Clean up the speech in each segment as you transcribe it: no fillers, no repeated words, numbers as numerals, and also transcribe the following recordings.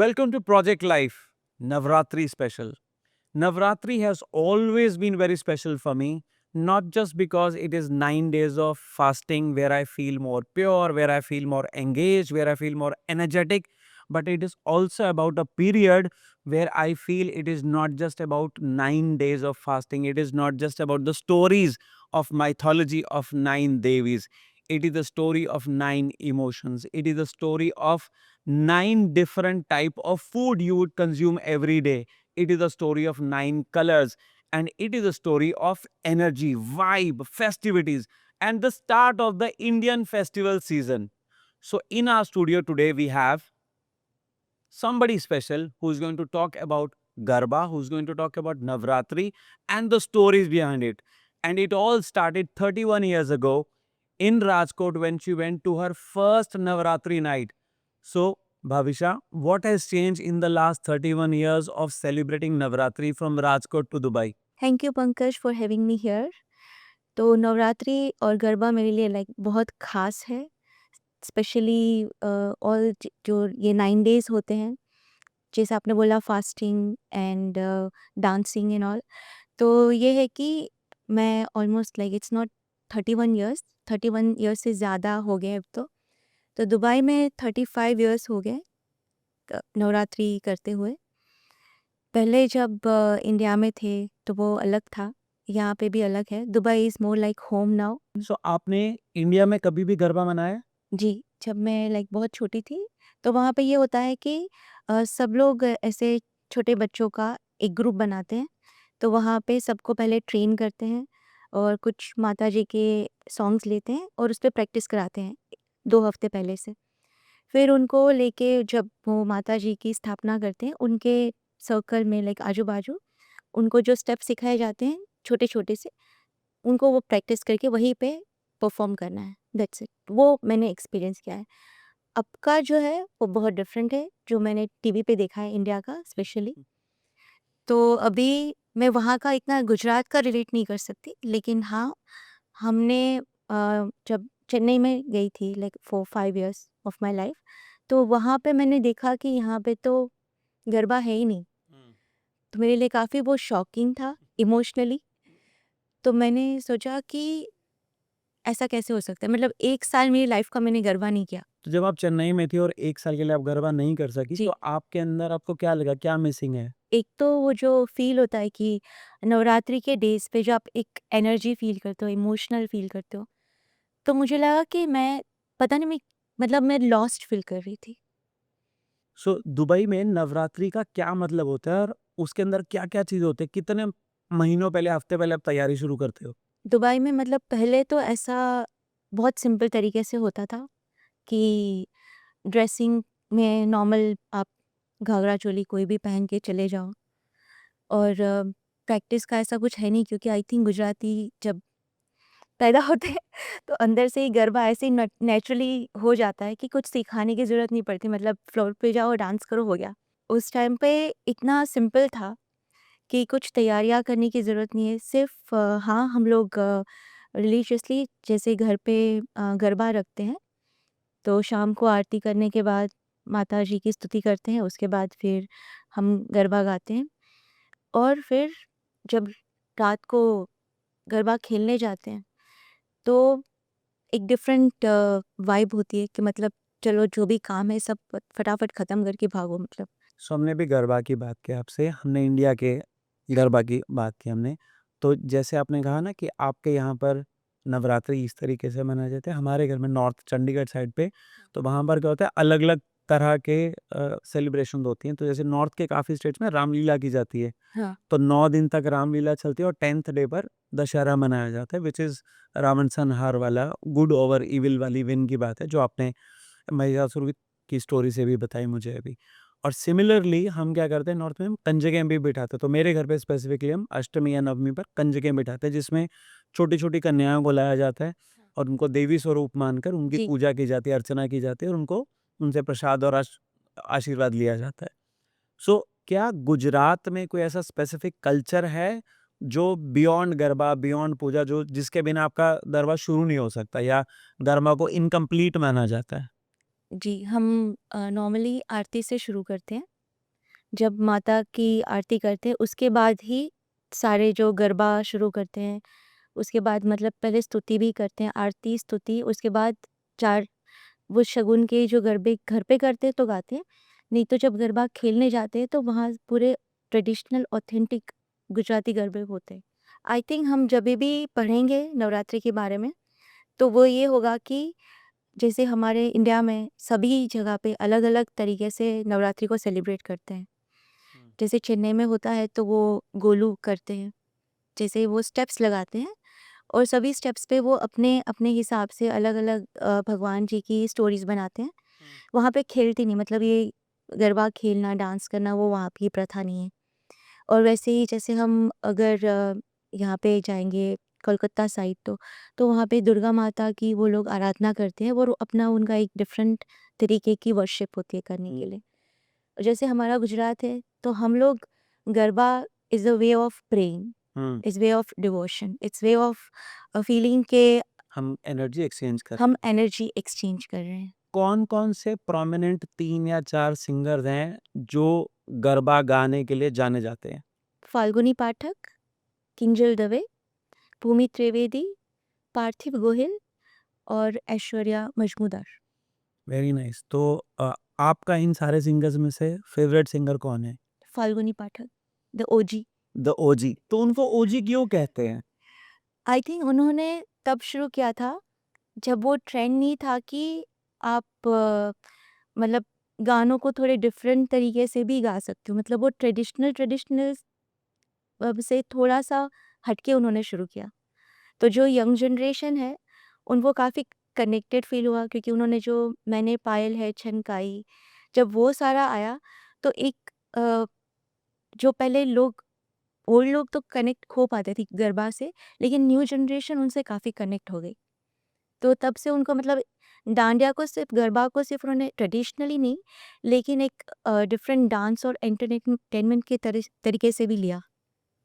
Welcome to Project Life, Navratri Special. Navratri has always been very special for me, not just because it is 9 days of fasting where I feel more pure, where I feel more engaged, where I feel more energetic, but it is also about a period where I feel it is not just about 9 days of fasting, it is not just about the stories of mythology of nine Devis. It is the story of nine emotions. It is the story of nine different type of food you would consume every day. It is a story of nine colors, and it is a story of energy, vibe, festivities, and the start of the Indian festival season. So, in our studio today, we have somebody special who's going to talk about Garba, who's going to talk about Navratri and the stories behind it. And it all started 31 years ago in Rajkot when she went to her first Navratri night. So, Bhavisha, what has changed in the last 31 years of celebrating Navratri from Rajkot to Dubai? Thank you Pankaj for having me here. तो नवरात्रि और गरबा मेरे लिए like बहुत ख़ास है। Specially all जो ये 9 days होते हैं, जैसे आपने बोला fasting and dancing and all. तो ये है कि मैं almost like it's not 31 years, 31 years से ज़्यादा हो गए अब तो। तो दुबई में 35 इयर्स हो गए नवरात्रि करते हुए। पहले जब इंडिया में थे तो वो अलग था, यहाँ पे भी अलग है। Dubai is more like home now. So आपने इंडिया में कभी भी गरबा मनाया? जी, जब मैं लाइक बहुत छोटी थी, तो वहाँ पे ये होता है कि सब लोग ऐसे छोटे बच्चों का एक ग्रुप बनाते हैं, तो वहाँ पे सबको पहले ट्रेन करते हैं और कुछ माताजी के सॉन्ग्स लेते हैं और उस पे प्रैक्टिस कराते हैं 2 हफ्ते पहले से। फिर उनको लेके जब वो माताजी की स्थापना करते हैं, उनके सर्कल में लाइक आजू-बाजू उनको जो स्टेप सिखाए जाते हैं छोटे-छोटे से, उनको वो प्रैक्टिस करके वहीं पे परफ़ॉर्म करना है, दैट्स इट। वो मैंने एक्सपीरियंस किया है। अब का जो है वो बहुत डिफरेंट है, जो मैंने टीवी पे देखा है इंडिया का स्पेशली। तो अभी मैं वहाँ का इतना गुजरात का रिलेट नहीं कर सकती, लेकिन हाँ, हमने जब चेन्नई में गई थी like for 5 years of my life, तो वहाँ पे मैंने देखा कि यहाँ पे तो गरबा है ही नहीं। तो मेरे लिए काफ़ी वो शॉकिंग था इमोशनली। तो मैंने सोचा कि ऐसा कैसे हो सकता है? मतलब 1 साल मेरी लाइफ़ का मैंने गरबा नहीं किया। तो जब आप चेन्नई में थी और 1 साल के लिए आप गरबा नहीं कर सकी, जी। तो आपके अंदर आपको क्या लगा? क्या मिसिंग है? एक तो वो जो फ़ील होता है कि नवरात्रि के डेज़ पे जो आप एक एनर्जी फ़ील करते हो, इमोशनल फ़ील करते हो, तो मुझे लगा कि मैं पता नहीं मैं लॉस्ट फ़ील कर रही थी। सो दुबई में नवरात्रि का क्या मतलब होता है और उसके अंदर क्या-क्या चीज़ होती है? कितने महीनों पहले, हफ्ते पहले आप तैयारी शुरू करते हो? दुबई में मतलब पहले तो ऐसा बहुत सिंपल तरीके से होता था कि ड्रेसिंग में नॉर्मल आप घाघरा चोली कोई भी पहन के चले जाओ और प्रैक्टिस का ऐसा कुछ है नहीं, क्योंकि आई थिंक गुजराती जब पैदा होते हैं तो अंदर से ही गरबा ऐसे ही नेचुरली हो जाता है कि कुछ सिखाने की ज़रूरत नहीं पड़ती, मतलब फ्लोर पे जाओ डांस करो हो गया। उस टाइम पे इतना सिंपल था कि कुछ तैयारियाँ करने की ज़रूरत नहीं है, सिर्फ हाँ, हम लोग रिलीजियसली जैसे घर पे गरबा रखते हैं, तो शाम को आरती करने के बाद माता जी की स्तुति करते हैं, उसके बाद फिर हम गरबा गाते हैं और फिर जब रात को गरबा खेलने जाते हैं, तो एक डिफरेंट वाइब होती है कि मतलब चलो जो भी काम है सब फटाफट ख़त्म करके भागो मतलब। सो हमने भी गरबा की बात की आपसे, हमने इंडिया के गरबा की बात की हमने। तो जैसे आपने कहा ना कि आपके यहाँ पर नवरात्रि इस तरीके से मनाए जाते हैं, हमारे घर में नॉर्थ चंडीगढ़ साइड पे, तो वहाँ पर क्या होता है अलग-अलग तरह के सेलिब्रेशंस होती हैं। तो जैसे नॉर्थ के काफ़ी स्टेट्स में रामलीला की जाती है। हाँ। तो 9 दिन तक रामलीला चलती है और 10th डे पर दशहरा मनाया जाता है, व्हिच इज़ रावण संहार वाला, गुड ओवर इविल वाली विन की बात है, जो आपने महिषासुर की स्टोरी से भी बताई मुझे अभी। और सिमिलरली हम क्या करते हैं नॉर्थ में, हम कंजकें भी बिठाते हैं। तो मेरे घर पे स्पेसिफिकली हम अष्टमी या नवमी पर कंजकें बिठाते हैं, जिसमें छोटी-छोटी कन्याओं को लाया जाता है और उनको देवी स्वरूप मानकर उनकी जी। पूजा की जाती है, अर्चना की जाती है और उनको उनसे प्रसाद और आशीर्वाद लिया जाता है। सो क्या गुजरात में कोई ऐसा स्पेसिफिक कल्चर है जो बियॉन्ड गरबा, बियॉन्ड पूजा, जो जिसके बिना आपका गरबा शुरू नहीं हो सकता या गरबा को इनकम्प्लीट माना जाता है? जी, हम नॉर्मली आरती से शुरू करते हैं। जब माता की आरती करते हैं उसके बाद ही सारे जो गरबा शुरू करते हैं। उसके बाद मतलब पहले स्तुति भी करते हैं, आरती, स्तुति, उसके बाद 4 वो शगुन के जो गरबे घर पे करते हैं तो गाते हैं, नहीं तो जब गरबा खेलने जाते हैं तो वहाँ पूरे ट्रेडिशनल ऑथेंटिक गुजराती गरबे होते हैं। आई थिंक हम जभी भी पढ़ेंगे नवरात्रि के बारे में, तो वो ये होगा कि जैसे हमारे इंडिया में सभी जगह पे अलग-अलग तरीके से नवरात्रि को सेलिब्रेट करते हैं। जैसे चेन्नई में होता है तो वो गोलू करते हैं, जैसे वो स्टेप्स लगाते हैं और सभी स्टेप्स पे वो अपने हिसाब से अलग-अलग भगवान जी की स्टोरीज़ बनाते हैं। वहाँ पे खेलते नहीं, मतलब ये गरबा खेलना, डांस करना वो वहाँ की प्रथा नहीं है। और वैसे ही जैसे हम अगर यहाँ पे जाएँगे कोलकाता साइड तो वहाँ पे दुर्गा माता की वो लोग आराधना करते हैं, वो अपना उनका एक डिफरेंट तरीके की वर्शिप होती है करने के लिए। जैसे हमारा गुजरात है तो हम लोग garba is a way of praying, hmm is way of devotion, it's way of feeling के हम एनर्जी एक्सचेंज कर हम एनर्जी एक्सचेंज कर रहे हैं। कौन कौन से प्रोमिनेंट 3 या 4 सिंगर्स हैं जो गरबा गाने के लिए जाने जाते हैं? फाल्गुनी पाठक, किंजल दवे, भूमि त्रिवेदी, पार्थिव गोहिल और ऐश्वर्या मजमूदार। Very nice. तो आपका इन सारे सिंगर्स में से फेवरेट सिंगर कौन है? Falguni Pathak, the OG. The OG. तो उनको ओजी क्यों कहते हैं? आई थिंक उन्होंने तब शुरू किया था जब वो ट्रेंड नहीं था कि आप मतलब गानों को थोड़े डिफरेंट तरीके से भी गा सकते हो, मतलब वो ट्रेडिशनल से थोड़ा सा हटके उन्होंने शुरू किया। तो जो यंग जनरेशन है उनको काफ़ी कनेक्टेड फील हुआ क्योंकि उन्होंने जो मैंने पायल है छनकाई, जब वो सारा आया तो एक जो पहले लोग ओल्ड लोग तो कनेक्ट हो पाते थे गरबा से, लेकिन न्यू जनरेशन उनसे काफ़ी कनेक्ट हो गई। तो तब से उनको मतलब डांडिया को सिर्फ गरबा को सिर्फ उन्होंने ट्रेडिशनली नहीं, लेकिन एक डिफरेंट डांस और एंटरटेनमेंट के तरीके से भी लिया।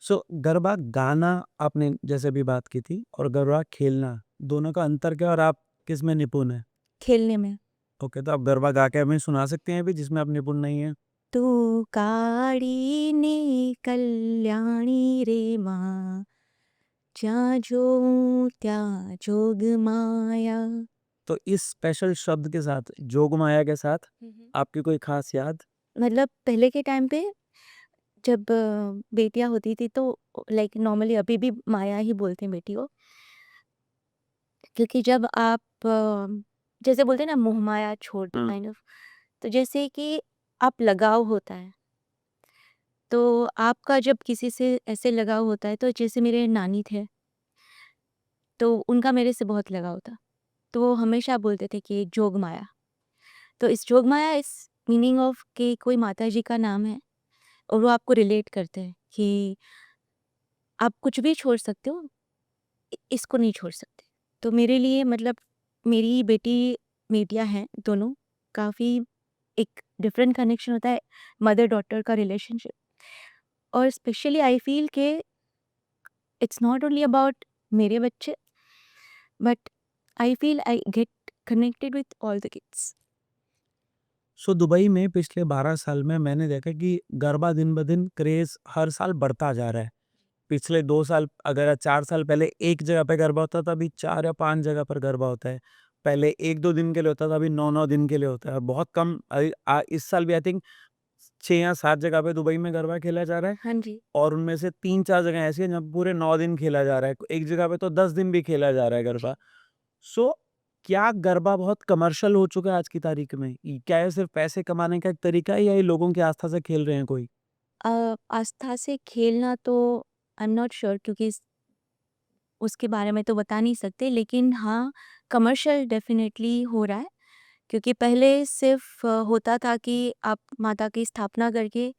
सो गरबा गाना आपने जैसे भी बात की थी और गरबा खेलना, दोनों का अंतर क्या है और आप किस में निपुण हैं? खेलने में ओके, तो आप गरबा गा के हमें सुना सकते हैं अभी जिसमें आप निपुण नहीं हैं? तू काड़ी ने कल्याणी रे माँ, ज्યાં જોઉં ત્યાં જોગ માયા। तो इस स्पेशल शब्द के साथ, जोगमाया के साथ आपकी कोई खास याद? मतलब पहले के टाइम पे जब बेटियां होती थी तो लाइक नॉर्मली अभी भी माया ही बोलते हैं बेटी को, क्योंकि जब आप जैसे बोलते हैं ना मोह माया छोड़ दो काइंड ऑफ, तो जैसे कि आप लगाव होता है, तो आपका जब किसी से ऐसे लगाव होता है, तो जैसे मेरे नानी थे तो उनका मेरे से बहुत लगाव था, तो वो हमेशा बोलते थे कि जोग माया। तो इस जोग माया इस मीनिंग ऑफ कि कोई माता जी का नाम है और वो आपको रिलेट करते हैं कि आप कुछ भी छोड़ सकते हो, इसको नहीं छोड़ सकते। तो मेरे लिए मतलब मेरी बेटियां हैं दोनों, काफ़ी एक डिफरेंट कनेक्शन होता है, मदर डॉटर का रिलेशनशिप। और स्पेशली आई फील के इट्स नॉट ओनली अबाउट मेरे बच्चे, but I feel I get connected with all the kids. So Dubai में पिछले 12 साल में मैंने देखा कि गरबा दिन ब दिन क्रेज़ हर साल बढ़ता जा रहा है। पिछले 2 साल अगर 4 साल पहले एक जगह पे गरबा होता था, अभी 4 या 5 जगह पर गरबा होता है। पहले 1-2 दिन के लिए होता था, अभी 9-9 दिन के लिए होता है। बहुत कम इस साल भी आई थिंक 6 या 7 जगह पे दुबई में गरबा खेला जा रहा है हाँ जी। और उनमें से 3-4 जगह ऐसी हैं जहाँ पूरे 9 दिन खेला जा रहा है। एक जगह पे तो 10 दिन भी खेला जा रहा है गरबा। सो क्या गरबा बहुत कमर्शियल हो चुका है आज की तारीख में? क्या ये सिर्फ़ पैसे कमाने का एक तरीका है या ये लोगों की आस्था से खेल रहे हैं कोई? आस्था से खेलना तो आई एम नॉट श्योर, क्योंकि उसके बारे में तो बता नहीं सकते, लेकिन हाँ, कमर्शियल डेफ़िनेटली हो रहा है, क्योंकि पहले सिर्फ़ होता था कि आप माता की स्थापना करके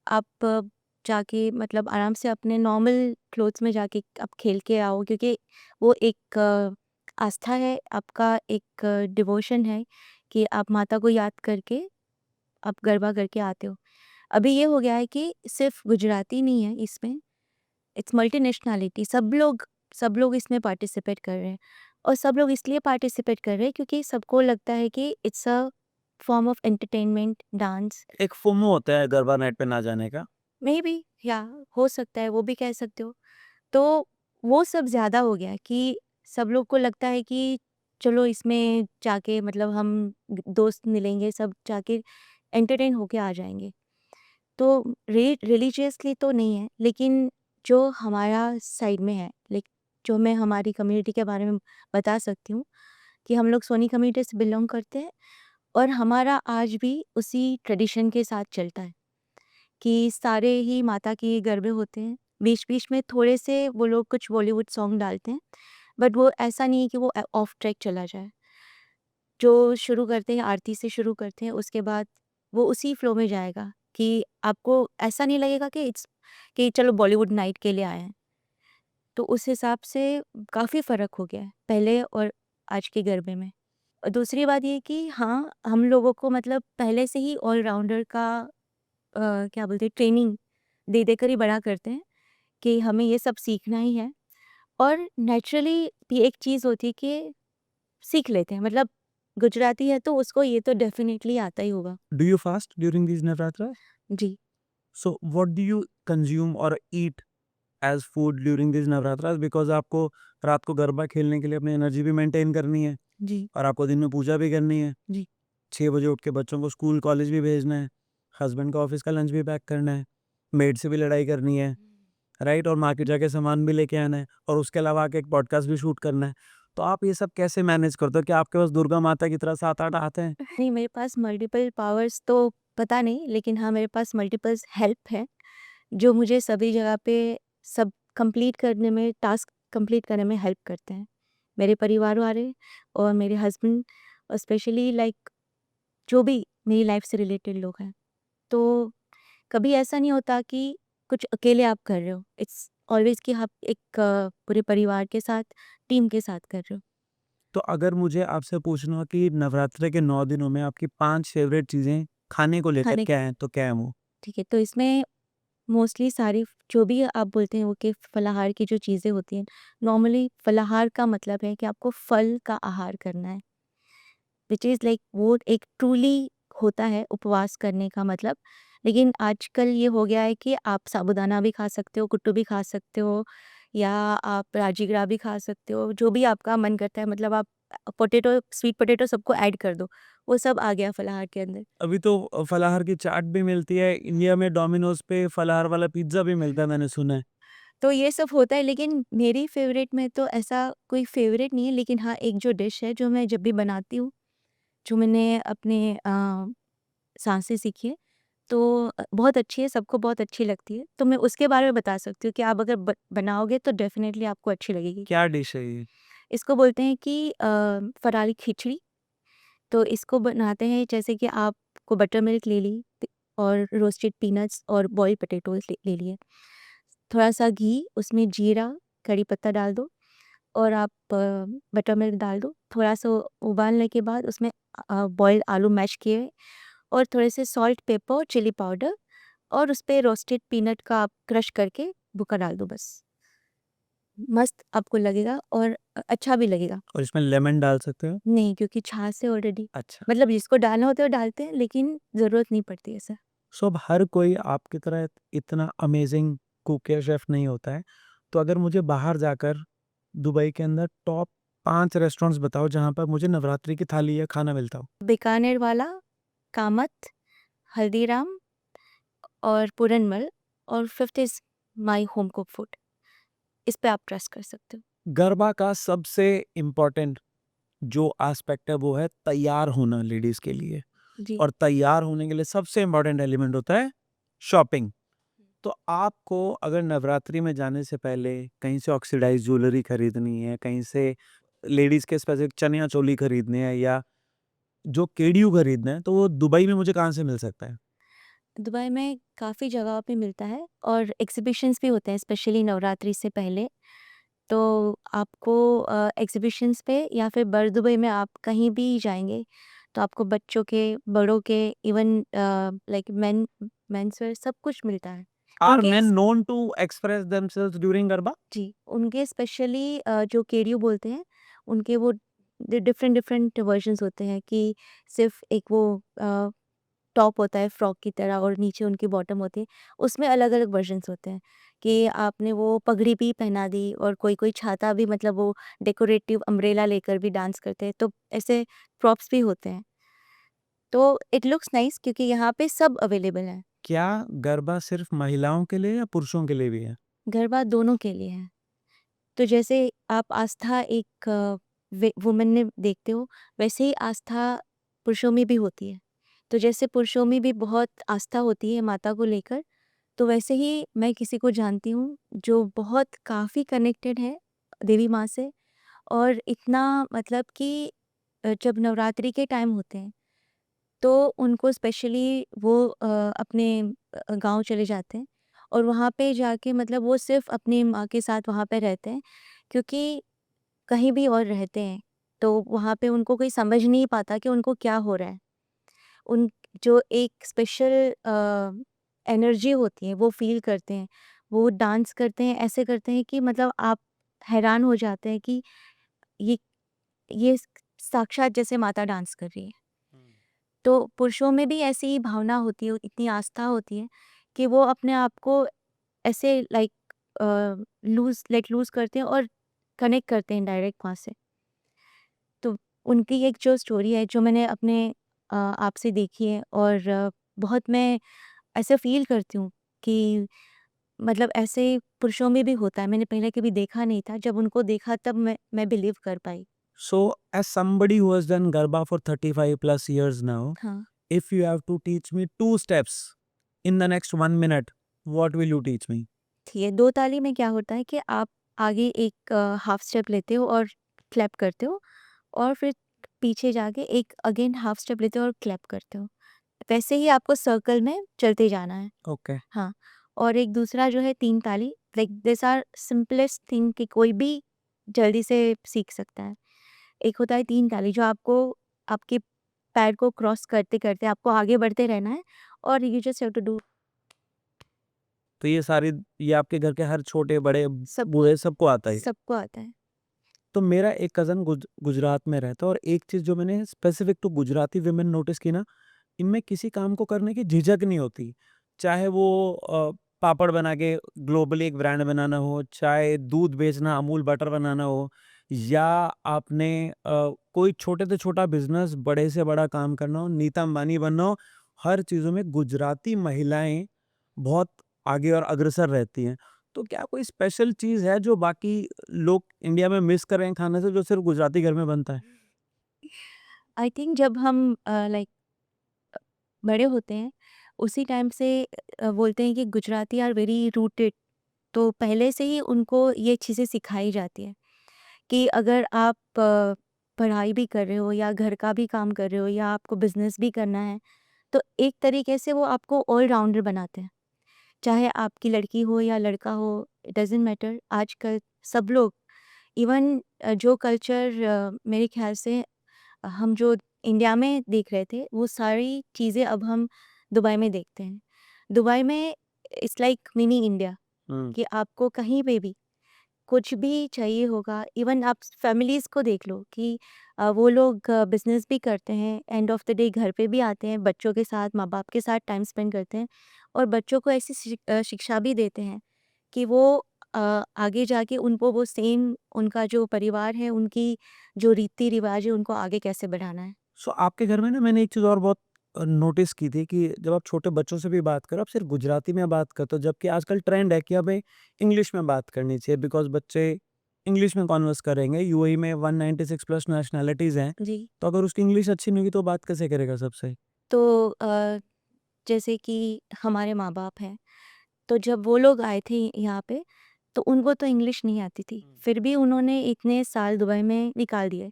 आप जाके मतलब आराम से अपने नॉर्मल क्लोथ्स में जाके आप खेल के आओ, क्योंकि वो एक आस्था है, आपका एक डिवोशन है कि आप माता को याद करके आप गरबा करके आते हो। अभी ये हो गया है कि सिर्फ़ गुजराती नहीं है इसमें, इट्स मल्टीनेशनैलिटी, सब लोग इसमें पार्टिसिपेट कर रहे हैं और सब लोग इसलिए पार्टिसिपेट कर रहे हैं क्योंकि सबको लगता है कि it's a form of entertainment, dance, एक फोमो होता है गरबा नाइट पे ना जाने का। मे बी, या हो सकता है, वो भी कह सकते हो। तो वो सब ज़्यादा हो गया कि सब लोग को लगता है कि चलो इसमें जाके मतलब हम दोस्त मिलेंगे, सब जाके एंटरटेन होके आ जाएंगे। तो रिलीजियसली तो नहीं है, लेकिन जो हमारा साइड में है, लाइक जो मैं हमारी कम्युनिटी के बारे में बता सकती हूँ कि हम लोग सोनी कम्युनिटी से बिलोंग करते हैं, और हमारा आज भी उसी ट्रेडिशन के साथ चलता है कि सारे ही माता के गरबे होते हैं। बीच-बीच में थोड़े से वो लोग कुछ बॉलीवुड सॉन्ग डालते हैं, बट वो ऐसा नहीं है कि वो ऑफ ट्रैक चला जाए। जो शुरू करते हैं, आरती से शुरू करते हैं, उसके बाद वो उसी फ्लो में जाएगा कि आपको ऐसा नहीं लगेगा कि चलो बॉलीवुड नाइट के लिए आए हैं। तो उस हिसाब से काफ़ी फ़र्क हो गया है, पहले और आज के गरबे में। और दूसरी बात ये है कि हाँ, हम लोगों को मतलब पहले से ही ऑल-राउंडर का क्या बोलते हैं, ट्रेनिंग दे देकर ही बड़ा करते हैं कि हमें ये सब सीखना ही है। और नेचुरली ये एक चीज़ होती है कि सीख लेते हैं, मतलब गुजराती है तो उसको ये तो डेफ़िनेटली आता ही होगा। Do you fast during these Navratra? जी, so what do you consume और eat as food during this Navratra? Because आपको रात को गरबा खेलने के लिए अपनी एनर्जी भी मेंटेन करनी है जी, और आपको दिन में पूजा भी करनी है। जी। 6 बजे उठ के बच्चों को स्कूल कॉलेज भी भेजना है, हस्बैंड का ऑफिस का लंच भी पैक करना है, मेड से भी लड़ाई करनी है, राइट? और मार्केट जाके सामान भी लेके आना है और उसके अलावा आके एक पॉडकास्ट भी शूट करना है। तो आप ये सब कैसे मैनेज करते हो? क्या आपके पास दुर्गा माता की तरह 7-8 हाथ हैं? नहीं, मेरे पास मल्टीपल पावर्स तो पता नहीं, लेकिन हाँ, मेरे पास मल्टीपल्स हेल्प है, जो मुझे सभी जगह पे सब कंप्लीट करने में, टास्क कंप्लीट करने में हेल्प करते हैं। मेरे परिवार वाले और मेरे हस्बैंड, और स्पेशली लाइक जो भी मेरी लाइफ से रिलेटेड लोग हैं। तो कभी ऐसा नहीं होता कि कुछ अकेले आप कर रहे हो। इट्स ऑलवेज़ कि आप एक पूरे परिवार के साथ, टीम के साथ कर रहे हो। तो अगर मुझे आपसे पूछना हो कि नवरात्रि के 9 दिनों में आपकी 5 फेवरेट चीज़ें खाने को लेकर खाने क्या हैं, तो क्या है वो? ठीक है, तो इसमें मोस्टली सारी जो भी आप बोलते हैं वो कि फलाहार की जो चीज़ें होती हैं, नॉर्मली फलाहार का मतलब है कि आपको फल का आहार करना है। व्हिच इज़ लाइक वो एक ट्रूली होता है उपवास करने का मतलब। लेकिन आजकल ये हो गया है कि आप साबूदाना भी खा सकते हो, कुट्टू भी खा सकते हो, या आप राजगिरा भी खा सकते हो, जो भी आपका मन करता है, मतलब आप पोटैटो, स्वीट पोटैटो सबको ऐड कर दो, वो सब आ गया फलाहार के अंदर। अभी तो फलाहार की चाट भी मिलती है, इंडिया में डोमिनोज़ पे फलाहार वाला पिज़्ज़ा भी मिलता है, मैंने सुना है। तो ये सब होता है, लेकिन मेरी फ़ेवरेट में तो ऐसा कोई फ़ेवरेट नहीं है, लेकिन हाँ, एक जो डिश है जो मैं जब भी बनाती हूँ, जो मैंने अपने सास से सीखी है, तो बहुत अच्छी है, सबको बहुत अच्छी लगती है। तो मैं उसके बारे में बता सकती हूँ कि आप अगर बनाओगे तो डेफ़िनेटली आपको अच्छी लगेगी। क्या डिश है ये? इसको बोलते हैं कि फरारी खिचड़ी। तो इसको बनाते हैं जैसे कि आपको बटर मिल्क ले ली, और रोस्टेड पीनट्स और बॉइल्ड पोटैटोज़ ले ले लिए। थोड़ा-सा घी, उसमें जीरा, कड़ी पत्ता डाल दो, और आप बटर मिल्क डाल दो। थोड़ा-सा उबालने के बाद उसमें बॉइल्ड आलू मैश किए, और थोड़े से सॉल्ट, पेपर और चिली पाउडर, और उसपे रोस्टेड पीनट का आप क्रश करके भूका डाल दो बस। मस्त आपको लगेगा, और अच्छा भी लगेगा। और इसमें लेमन डाल सकते हो? नहीं, क्योंकि छाछ है ऑलरेडी। अच्छा। मतलब जिसको डालना होता है वो डालते हैं, लेकिन ज़रूरत नहीं पड़ती ऐसा। सो अब हर कोई आपकी तरह इतना अमेज़िंग कुक या शेफ़ नहीं होता है। तो अगर मुझे बाहर जाकर दुबई के अंदर टॉप 5 रेस्टोरेंट्स बताओ जहाँ पर मुझे नवरात्रि की थाली या खाना मिलता हो। बीकानेर वाला, कामत, हल्दीराम और पूरनमल, और fifth is my home cook food. इस पे आप ट्रस्ट कर सकते हो। गरबा का सबसे इम्पोर्टेंट जो एस्पेक्ट है वो है तैयार होना लेडीज़ के लिए, जी। और तैयार होने के लिए सबसे इम्पोर्टेंट एलिमेंट होता है शॉपिंग। तो आपको अगर नवरात्रि में जाने से पहले कहीं से ऑक्सीडाइज़ ज्वेलरी खरीदनी है, कहीं से लेडीज़ के स्पेसिफिक चनिया चोली खरीदने हैं या जो केडियू खरीदना है, तो वो दुबई में मुझे कहाँ से मिल सकता है? दुबई में काफ़ी जगहों पे मिलता है, और एग्ज़िबिशन्स भी होते हैं स्पेशली नवरात्रि से पहले। तो आपको एग्ज़िबिशन्स पे या फिर बर दुबई में आप कहीं भी जाएँगे, तो आपको बच्चों के, बड़ों के, इवन लाइक मेन्सवेयर सब कुछ मिलता है। आर उनके मेन स known to express themselves during Garba? जी, उनके स्पेशली जो केडियो बोलते हैं, उनके वो डिफरेंट डिफरेंट वर्जन्स होते हैं कि सिर्फ एक वो टॉप होता है फ्रॉक की तरह और नीचे उनकी बॉटम होती है, उसमें अलग अलग वर्जन्स होते हैं कि आपने वो पगड़ी भी पहना दी और कोई कोई छाता भी, मतलब वो डेकोरेटिव अम्ब्रेला लेकर भी डांस करते हैं, तो ऐसे प्रॉप्स भी होते हैं। तो इट लुक्स नाइस क्योंकि यहाँ पे सब अवेलेबल है। क्या गरबा सिर्फ महिलाओं के लिए या पुरुषों के लिए भी है? गरबा दोनों के लिए है। तो जैसे आप आस्था एक वुमेन में देखते हो, वैसे ही आस्था पुरुषों में भी होती है। तो जैसे पुरुषों में भी बहुत आस्था होती है माता को लेकर, तो वैसे ही मैं किसी को जानती हूँ जो बहुत काफ़ी कनेक्टेड है देवी माँ से, और इतना मतलब कि जब नवरात्रि के टाइम होते हैं तो उनको स्पेशली वो अपने गाँव चले जाते हैं और वहाँ पे जाके मतलब वो सिर्फ़ अपनी माँ के साथ वहाँ पे रहते हैं, क्योंकि कहीं भी और रहते हैं, तो वहाँ पे उनको कोई समझ नहीं पाता कि उनको क्या हो रहा है। उन जो एक स्पेशल एनर्जी होती है वो फ़ील करते हैं। वो डांस करते हैं, ऐसे करते हैं कि मतलब आप हैरान हो जाते हैं कि ये ये साक्षात जैसे माता डांस कर रही है। तो पुरुषों में भी ऐसी ही भावना होती है, इतनी आस्था होती है कि वो अपने आप को ऐसे लाइक लेट लूज़ करते हैं और कनेक्ट करते हैं डायरेक्ट वहाँ से। तो उनकी एक जो स्टोरी है जो मैंने अपने आप से देखी है, और बहुत मैं ऐसा फ़ील करती हूँ कि मतलब ऐसे पुरुषों में भी होता है। मैंने पहले कभी देखा नहीं था, जब उनको देखा तब मैं बिलीव कर पाई। So, as somebody who has done Garba for 35 plus years now, हाँ। if you have to teach me two steps in the next 1 minute, what will you teach me? ठीक है, 2 ताली में क्या होता है कि आप आगे एक हाफ स्टेप लेते हो और क्लैप करते हो, और फिर पीछे जाके एक अगेन हाफ स्टेप लेते हो और क्लैप करते हो। वैसे ही आपको सर्कल में चलते जाना है। Okay. हाँ, और एक दूसरा जो है 3 ताली, like this are simplest thing कि कोई भी जल्दी से सीख सकता है। एक होता है 3 ताली जो आपको आपके पैर को क्रॉस करते-करते आपको आगे बढ़ते रहना है, और you just have to do तो ये आपके घर के हर छोटे बड़े सब बूढ़े सबको आता है। सबको आता है। तो मेरा एक कज़न गुजरात में रहता है और एक चीज़ जो मैंने specific to Gujarati women notice की ना, इनमें किसी काम को करने की झिझक नहीं होती। चाहे वो पापड़ बना के ग्लोबली एक ब्रांड बनाना हो, चाहे दूध बेचना, अमूल बटर बनाना हो, या आपने कोई छोटे से छोटा बिज़नेस, बड़े से बड़ा काम करना हो, नीता अंबानी बनना हो, हर चीज़ों में गुजराती महिलाएँ बहुत आगे और अग्रसर रहती हैं। तो क्या कोई स्पेशल चीज़ है जो बाकी लोग इंडिया में मिस कर रहे हैं खाने से, जो सिर्फ़ गुजराती घर में बनता है? आई थिंक जब हम लाइक बड़े होते हैं, उसी टाइम से बोलते हैं कि गुजराती आर वेरी रूटेड, तो पहले से ही उनको ये चीज़ें सिखाई जाती है कि अगर आप पढ़ाई भी कर रहे हो या घर का भी काम कर रहे हो या आपको बिज़नेस भी करना है, तो एक तरीके से वो आपको ऑल राउंडर बनाते हैं। चाहे आपकी लड़की हो या लड़का हो, इट डज़न्ट मैटर। आजकल सब लोग इवन जो कल्चर मेरे ख़्याल से हम जो इंडिया में देख रहे थे, वो सारी चीज़ें अब हम दुबई में देखते हैं। दुबई में इट्स लाइक मिनी इंडिया, हुँ। कि आपको कहीं पे भी कुछ भी चाहिए होगा, इवन आप फैमिलीज़ को देख लो कि वो लोग बिज़नेस भी करते हैं, एंड ऑफ द डे घर पे भी आते हैं, बच्चों के साथ, माँ-बाप के साथ टाइम स्पेंड करते हैं, और बच्चों को ऐसी शिक्षा भी देते हैं कि वो आगे जाके उनको वो सेम उनका जो परिवार है, उनकी जो रीति-रिवाज है, उनको आगे कैसे बढ़ाना है। सो आपके घर में ना मैंने एक चीज़ और बहुत नोटिस की थी कि जब आप छोटे बच्चों से भी बात करो, आप सिर्फ गुजराती में बात करते हो, जबकि आजकल ट्रेंड है कि हमें इंग्लिश में बात करनी चाहिए, बिकॉज़ बच्चे इंग्लिश में कॉन्वर्स करेंगे। यूएई में 196 प्लस नेशनैलिटीज़ हैं, जी। तो अगर उसकी इंग्लिश अच्छी नहीं होगी तो बात कैसे करेगा सबसे? तो जैसे कि हमारे माँ-बाप हैं, तो जब वो लोग आए थे यहाँ पे, तो उनको तो इंग्लिश नहीं आती थी। फिर भी उन्होंने इतने साल दुबई में निकाल दिए,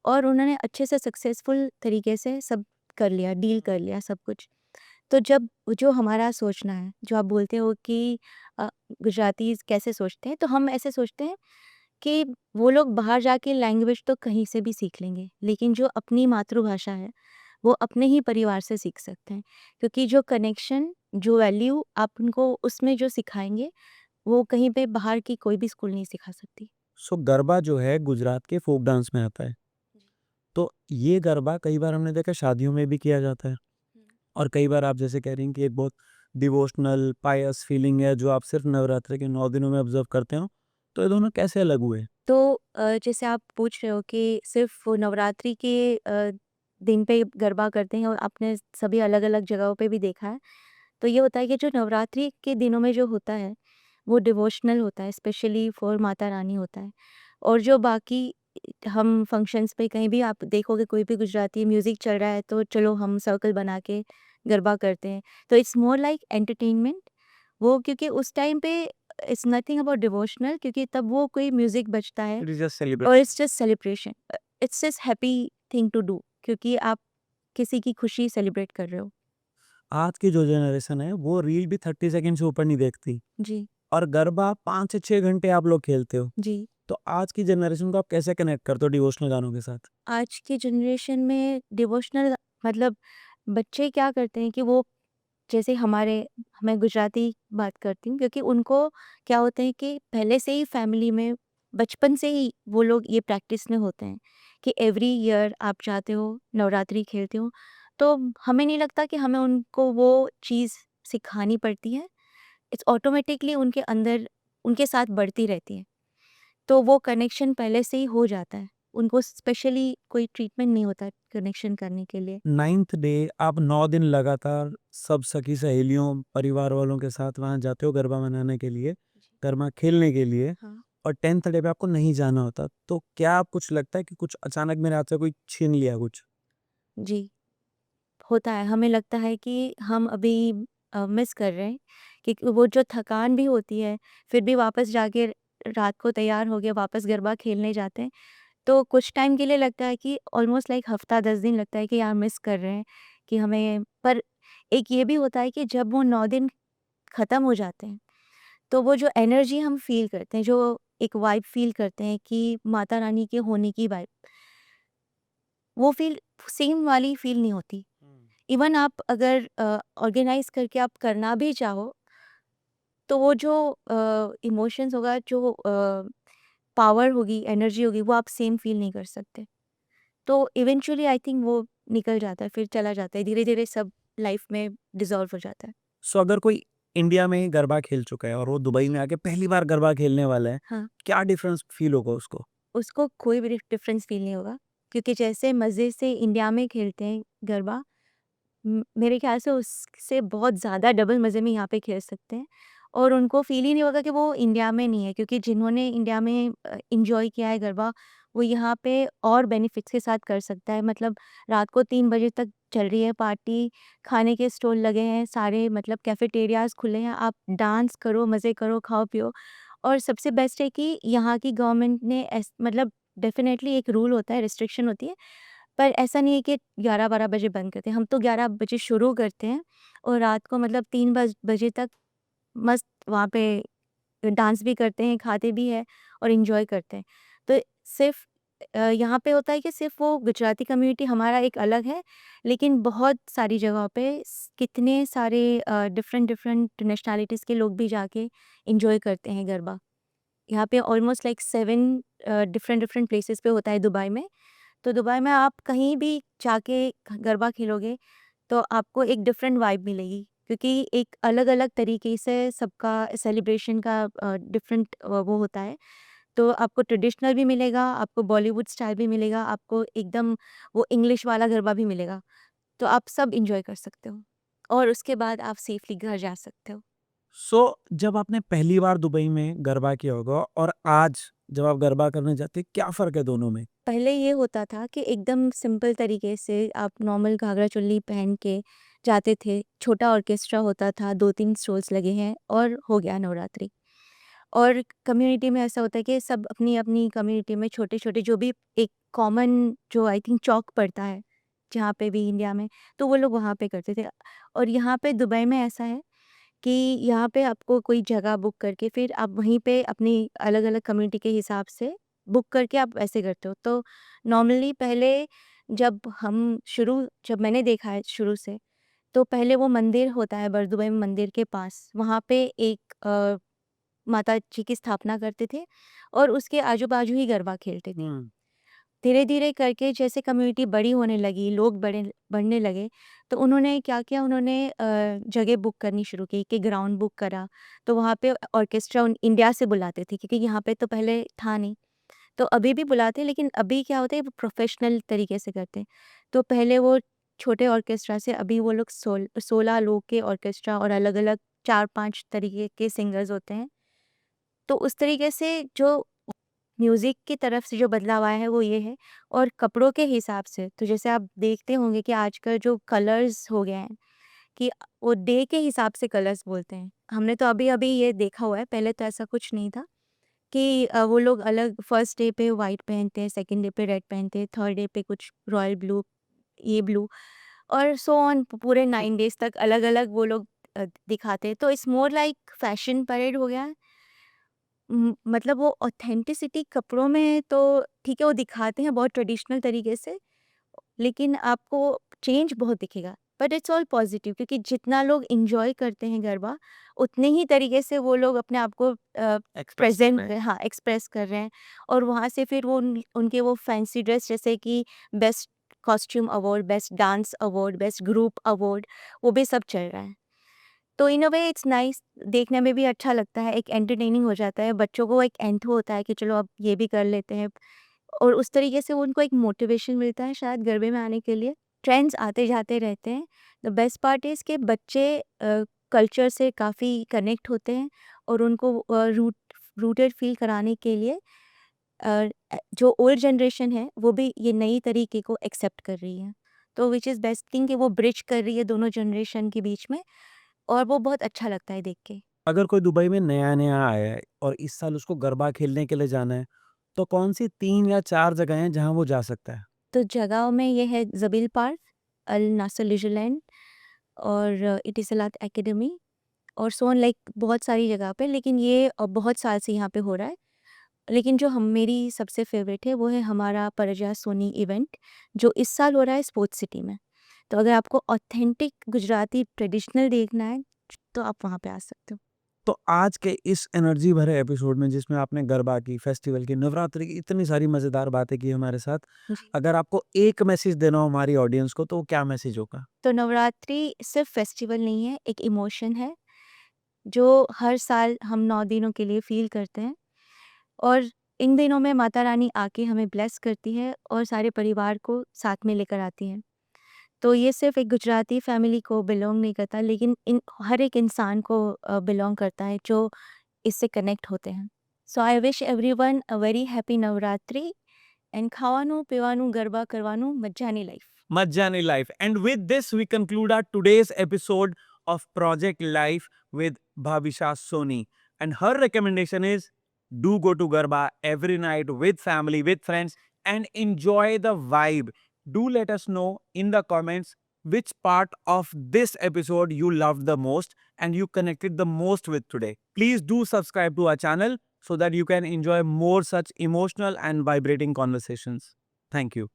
और उन्होंने अच्छे से सक्सेसफुल तरीके से सब कर लिया, डील कर लिया सब कुछ। तो जब जो हमारा सोचना है, जो आप बोलते हो कि गुजरातीज़ कैसे सोचते हैं, तो हम ऐसे सोचते हैं कि वो लोग बाहर जाके लैंग्वेज तो कहीं से भी सीख लेंगे, लेकिन जो अपनी मातृभाषा है, वो अपने ही परिवार से सीख सकते हैं। क्योंकि जो कनेक्शन, जो वैल्यू आप उनको उसमें जो सिखाएँगे, वो कहीं पे बाहर की कोई भी स्कूल नहीं सिखा सकती। सो गरबा जो है गुजरात के फ़ोक डांस में आता है। तो ये गरबा कई बार हमने देखा शादियों में भी किया जाता है, और कई बार आप जैसे कह रही हैं कि एक बहुत डिवोशनल पायस फीलिंग है जो आप सिर्फ नवरात्रि के 9 दिनों में ऑब्जर्व करते हो। तो ये दोनों कैसे अलग हुए? तो जैसे आप पूछ रहे हो कि सिर्फ़ वो नवरात्रि के दिन पे गरबा करते हैं और आपने सभी अलग-अलग जगहों पे भी देखा है। तो ये होता है कि जो नवरात्रि के दिनों में जो होता है, वो डिवोशनल होता है, स्पेशली फॉर माता रानी होता है। और जो बाकी हम फंक्शंस पे कहीं भी आप देखोगे कोई भी गुजराती म्यूज़िक चल रहा है तो चलो हम सर्कल बना के गरबा करते हैं। तो इट्स मोर लाइक एंटरटेनमेंट। वो क्योंकि उस टाइम पे इट्स नथिंग अबाउट डिवोशनल, क्योंकि तब वो कोई म्यूज़िक बजता है इट इज जस्ट और celebrate. It's just celebration. It's just happy thing to do, क्योंकि आप किसी की खुशी सेलिब्रेट कर रहे हो। आज की जो जनरेशन है वो रील भी 30 सेकंड से ऊपर नहीं देखती, जी, और गरबा 5 से 6 घंटे आप लोग खेलते हो। जी। तो आज की जनरेशन को आप कैसे कनेक्ट करते हो डिवोशनल गानों के साथ? आज की जनरेशन में डिवोशनल मतलब बच्चे क्या करते हैं कि वो जैसे मैं गुजराती बात करती हूँ, क्योंकि उनको क्या होता है कि पहले से ही फैमिली में बचपन से ही वो लोग ये प्रैक्टिस में होते हैं कि एवरी ईयर आप जाते हो, नवरात्रि खेलते हो। तो हमें नहीं लगता कि हमें उनको वो चीज़ सिखानी पड़ती है। इट्स ऑटोमेटिकली उनके अंदर उनके साथ बढ़ती रहती है। तो वो कनेक्शन पहले से ही हो जाता है। उनको स्पेशली कोई ट्रीटमेंट नहीं होता कनेक्शन करने के लिए। 9th डे आप 9 दिन लगातार सब सखी सहेलियों, परिवार वालों के साथ वहाँ जाते हो गरबा मनाने के लिए, जी। गरबा खेलने के लिए, हाँ। और 10th डे पे आपको नहीं जाना होता। तो क्या आप कुछ लगता है कि कुछ अचानक मेरे हाथ से कोई छीन लिया कुछ? जी, होता है। हमें लगता है कि हम अभी मिस कर रहे हैं, क्योंकि वो जो थकान भी होती है, फिर भी वापस जाके रात को तैयार हो के वापस गरबा खेलने जाते हैं। तो कुछ टाइम के लिए लगता है कि ऑलमोस्ट लाइक हफ्ता 10 दिन लगता है कि यार मिस कर रहे हैं कि हमें, पर एक ये भी होता है कि जब वो 9 दिन खत्म हो जाते हैं, तो वो जो एनर्जी हम फ़ील करते हैं, जो एक वाइब फ़ील करते हैं कि माता रानी के होने की वाइब, वो फ़ील सेम वाली फ़ील नहीं होती। इवन आप अगर ऑर्गेनाइज़ करके आप करना भी चाहो, तो वो जो इमोशंस होगा, जो पावर होगी, एनर्जी होगी, वो आप सेम फ़ील नहीं कर सकते। तो इवेंचुअली आई थिंक वो निकल जाता है, फिर चला जाता है, धीरे-धीरे सब लाइफ़ में डिसॉल्व हो जाता है। सो अगर कोई इंडिया में गरबा खेल चुका है और वो दुबई में आके पहली बार गरबा खेलने वाला है, हाँ, क्या डिफरेंस फील होगा उसको? उसको कोई भी डिफरेंस फ़ील नहीं होगा, क्योंकि जैसे मज़े से इंडिया में खेलते हैं गरबा, मेरे ख़्याल से उससे बहुत ज़्यादा डबल मज़े में यहाँ पे खेल सकते हैं। और उनको फ़ील ही नहीं होगा कि वो इंडिया में नहीं है, क्योंकि जिन्होंने इंडिया में एन्जॉय किया है गरबा, वो यहाँ पे और बेनिफिट्स के साथ कर सकता है। मतलब रात को 3 बजे तक चल रही है पार्टी, खाने के स्टॉल लगे हैं, सारे मतलब कैफ़ेटेरियाज़ खुले हैं, आप डांस करो, मज़े करो, खाओ-पियो। और सबसे बेस्ट है कि यहाँ की गवर्नमेंट ने मतलब डेफ़िनेटली एक रूल होता है, रिस्ट्रिक्शन होती है, पर ऐसा नहीं है कि 11-12 बजे बंद करते हैं। हम तो 11 बजे शुरू करते हैं और रात को मतलब 3 बजे तक मस्त वहाँ पे डांस भी करते हैं, खाते भी हैं और एन्जॉय करते हैं। तो सिर्फ़ यहाँ पे होता है कि सिर्फ़ वो गुजराती कम्युनिटी हमारा एक अलग है, लेकिन बहुत सारी जगहों पे कितने सारे डिफ़रेंट नेशनैलिटीज़ के लोग भी जाके एन्जॉय करते हैं गरबा। यहाँ पे ऑलमोस्ट लाइक 7 डिफ़रेंट प्लेसेस पे होता है दुबई में। तो दुबई में आप कहीं भी जाके गरबा खेलोगे, तो आपको एक डिफरेंट वाइब मिलेगी, क्योंकि एक अलग-अलग तरीके से सबका सेलिब्रेशन का डिफरेंट वो होता है। तो आपको ट्रेडिशनल भी मिलेगा, आपको बॉलीवुड स्टाइल भी मिलेगा, आपको एकदम वो इंग्लिश वाला गरबा भी मिलेगा। तो आप सब एन्जॉय कर सकते हो और उसके बाद आप सेफली घर जा सकते हो। सो जब आपने पहली बार दुबई में गरबा किया होगा और आज जब आप गरबा करने जाते हैं, क्या फ़र्क है दोनों में? पहले ये होता था कि एकदम सिंपल तरीके से आप नॉर्मल घाघरा चोली पहन के जाते थे। छोटा ऑर्केस्ट्रा होता था, 2-3 स्टॉल्स लगे हैं और हो गया नवरात्रि। और कम्युनिटी में ऐसा होता है कि सब अपनी-अपनी कम्युनिटी में छोटे-छोटे जो भी एक कॉमन जो आई थिंक चौक पड़ता है, जहाँ पे भी इंडिया में, तो वो लोग वहाँ पे करते थे। और यहाँ पे दुबई में ऐसा है कि यहाँ पे आपको कोई जगह बुक करके फिर आप वहीं पे अपनी अलग-अलग कम्युनिटी के हिसाब से बुक करके आप ऐसे करते हो। तो नॉर्मली पहले जब मैंने देखा है शुरू से, तो पहले वो मंदिर होता है बरदुबई में, मंदिर के पास, वहाँ पे एक माता जी की स्थापना करते थे और उसके आजू-बाजू ही गरबा खेलते थे। हुँ। धीरे-धीरे करके जैसे कम्युनिटी बड़ी होने लगी, लोग बढ़ने लगे, तो उन्होंने क्या किया, उन्होंने जगह बुक करनी शुरू की कि ग्राउंड बुक करा। तो वहाँ पे ऑर्केस्ट्रा इंडिया से बुलाते थे, क्योंकि यहाँ पे तो पहले था नहीं। तो अभी भी बुलाते हैं, लेकिन अभी क्या होता है, वो प्रोफ़ेशनल तरीके से करते हैं। तो पहले वो छोटे ऑर्केस्ट्रा से अभी वो लोग 16 लोग के ऑर्केस्ट्रा और अलग-अलग 4-5 तरीके के सिंगर्स होते हैं। तो उस तरीके से जो म्यूज़िक की तरफ से जो बदलाव आया है वो ये है। और कपड़ों के हिसाब से तो जैसे आप देखते होंगे कि आजकल जो कलर्स हो गए हैं कि वो डे के हिसाब से कलर्स बोलते हैं। हमने तो अभी-अभी ये देखा हुआ है, पहले तो ऐसा कुछ नहीं था कि वो लोग अलग फर्स्ट डे पे व्हाइट पहनते हैं, सेकंड डे पे रेड पहनते हैं, थर्ड डे पे कुछ रॉयल ब्लू, ये ब्लू और सो ऑन पूरे 9 डेज़ तक अलग-अलग वो लोग दिखाते हैं। तो it's more like fashion parade हो गया है। मतलब वो ऑथेंटिसिटी कपड़ों में तो ठीक है, वो दिखाते हैं बहुत ट्रेडिशनल तरीके से, लेकिन आपको चेंज बहुत दिखेगा। बट इट्स ऑल पॉजिटिव, क्योंकि जितना लोग एन्जॉय करते हैं गरबा, उतने ही तरीके से वो लोग अपने आप को एक्सप्रेस कर प्रेज़ेंट रहे हैं। हाँ, एक्सप्रेस कर रहे हैं। और वहाँ से फिर वो उनके वो फैंसी ड्रेस, जैसे कि best costume award, best dance award, best group award, वो भी सब चल रहा है। तो इन अ वे इट्स नाइस, देखने में भी अच्छा लगता है, एक एंटरटेनिंग हो जाता है, बच्चों को एक एंथो होता है कि चलो अब ये भी कर लेते हैं। और उस तरीके से उनको एक मोटिवेशन मिलता है शायद गरबे में आने के लिए। ट्रेंड्स आते जाते रहते हैं। द बेस्ट पार्ट इज़ कि बच्चे कल्चर से काफ़ी कनेक्ट होते हैं और उनको रूटेड फील कराने के लिए जो ओल्ड जनरेशन है वो भी ये नई तरीके को एक्सेप्ट कर रही है। तो व्हिच इज़ बेस्ट थिंग कि वो ब्रिज कर रही है दोनों जनरेशन के बीच में, और वो बहुत अच्छा लगता है देख के। अगर कोई दुबई में नया-नया आया है और इस साल उसको गरबा खेलने के लिए जाना है, तो कौन-सी 3 या 4 जगह हैं जहाँ वो जा सकता है? तो जगहों में ये है ज़बील पार्क, अल नासर लीजरलैंड और इतिसलात एकेडमी और सो ऑन, लाइक बहुत सारी जगह पे, लेकिन ये बहुत साल से यहाँ पे हो रहा है। लेकिन जो हम मेरी सबसे फ़ेवरेट है वो है हमारा परजा सोनी इवेंट, जो इस साल हो रहा है स्पोर्ट्स सिटी में। तो अगर आपको ऑथेंटिक गुजराती ट्रेडिशनल देखना है, तो आप वहाँ पे आ सकते हो। तो आज के इस एनर्जी भरे एपिसोड में जिसमें आपने गरबा की, फेस्टिवल की, नवरात्रि की इतनी सारी मज़ेदार बातें की हमारे साथ, जी। अगर आपको एक मैसेज देना हो हमारी ऑडियंस को, तो वो क्या मैसेज होगा? तो नवरात्रि सिर्फ़ फेस्टिवल नहीं है, एक इमोशन है, जो हर साल हम 9 दिनों के लिए फ़ील करते हैं। और इन दिनों में माता रानी आके हमें ब्लेस करती है और सारे परिवार को साथ में लेकर आती हैं। तो ये सिर्फ़ एक गुजराती फैमिली को बिलॉन्ग नहीं करता, लेकिन इन हर एक इंसान को बिलॉन्ग करता है जो इससे कनेक्ट होते हैं। So I wish everyone a very happy Navratri and खाવાનું, પીવાનું, ગરબા કરવાનું, મજાની life. Majjani Life. And with this, we conclude our today's episode of Project Life with Bhavisha Soni. And her recommendation is do go to Garba every night with family, with friends, and enjoy the vibe. Do let us know in the comments which part of this episode you loved the most and you connected the most with today. Please do subscribe to our channel so that you can enjoy more such emotional and vibrating conversations. Thank you.